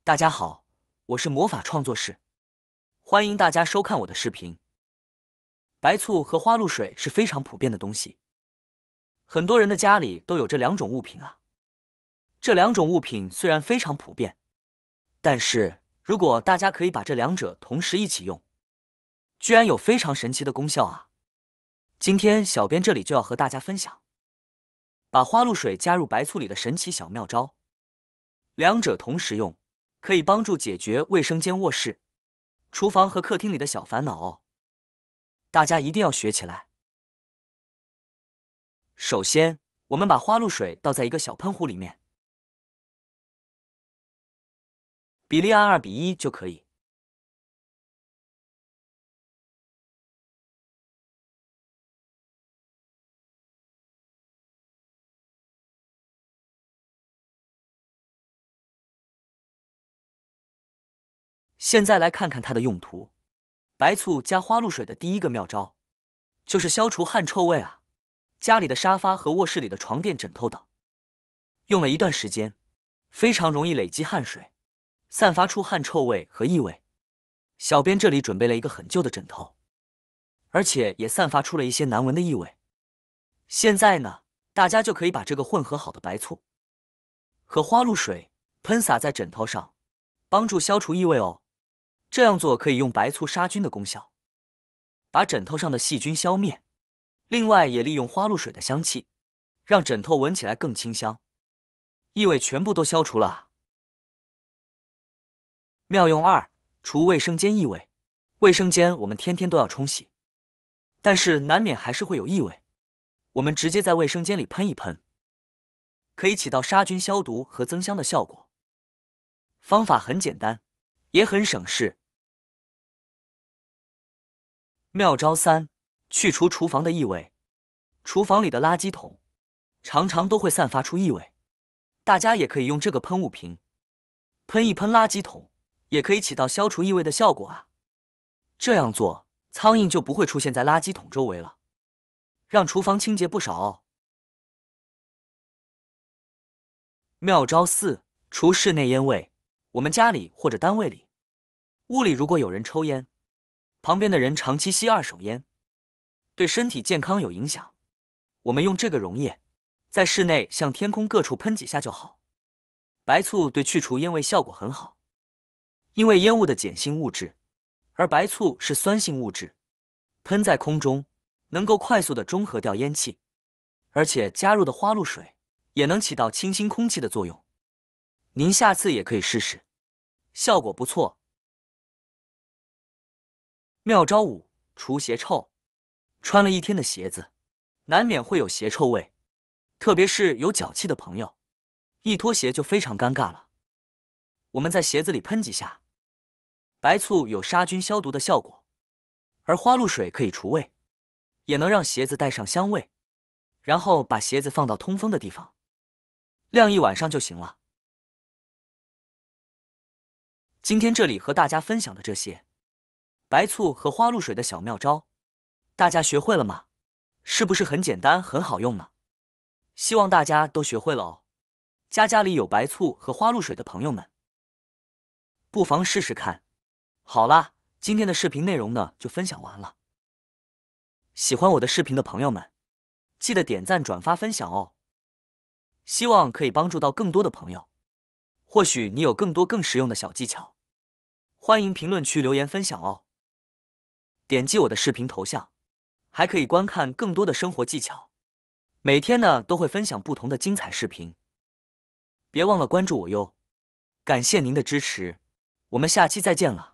大家好，我是魔法创作室，欢迎大家收看我的视频。白醋和花露水是非常普遍的东西，很多人的家里都有这两种物品啊。这两种物品虽然非常普遍，但是如果大家可以把这两者同时一起用，居然有非常神奇的功效啊！今天小编这里就要和大家分享，把花露水加入白醋里的神奇小妙招，两者同时用。可以帮助解决卫生间、卧室、厨房和客厅里的小烦恼哦，大家一定要学起来。首先，我们把花露水倒在一个小喷壶里面，比例按2:1就可以。现在来看看它的用途。白醋加花露水的第一个妙招，就是消除汗臭味啊。家里的沙发和卧室里的床垫、枕头等，用了一段时间，非常容易累积汗水，散发出汗臭味和异味。小编这里准备了一个很旧的枕头，而且也散发出了一些难闻的异味。现在呢，大家就可以把这个混合好的白醋和花露水喷洒在枕头上，帮助消除异味哦。这样做可以用白醋杀菌的功效，把枕头上的细菌消灭。另外，也利用花露水的香气，让枕头闻起来更清香，异味全部都消除了啊！妙用2：除卫生间异味。卫生间我们天天都要冲洗，但是难免还是会有异味。我们直接在卫生间里喷一喷，可以起到杀菌、消毒和增香的效果。方法很简单，也很省事。妙招3：去除厨房的异味。厨房里的垃圾桶常常都会散发出异味，大家也可以用这个喷雾瓶喷一喷垃圾桶，也可以起到消除异味的效果啊。这样做，苍蝇就不会出现在垃圾桶周围了，让厨房清洁不少哦。妙招4：除室内烟味。我们家里或者单位里，屋里如果有人抽烟，旁边的人长期吸二手烟，对身体健康有影响。我们用这个溶液，在室内向天空各处喷几下就好。白醋对去除烟味效果很好，因为烟雾的碱性物质，而白醋是酸性物质，喷在空中能够快速的中和掉烟气，而且加入的花露水也能起到清新空气的作用。您下次也可以试试，效果不错。妙招5：除鞋臭。穿了一天的鞋子，难免会有鞋臭味，特别是有脚气的朋友，一脱鞋就非常尴尬了。我们在鞋子里喷几下，白醋有杀菌消毒的效果，而花露水可以除味，也能让鞋子带上香味。然后把鞋子放到通风的地方，晾一晚上就行了。今天这里和大家分享的这些白醋和花露水的小妙招，大家学会了吗？是不是很简单很好用呢？希望大家都学会了哦。家里有白醋和花露水的朋友们，不妨试试看。好啦，今天的视频内容呢就分享完了。喜欢我的视频的朋友们，记得点赞、转发、分享哦。希望可以帮助到更多的朋友。或许你有更多更实用的小技巧，欢迎评论区留言分享哦。点击我的视频头像，还可以观看更多的生活技巧。每天呢都会分享不同的精彩视频，别忘了关注我哟。感谢您的支持，我们下期再见了。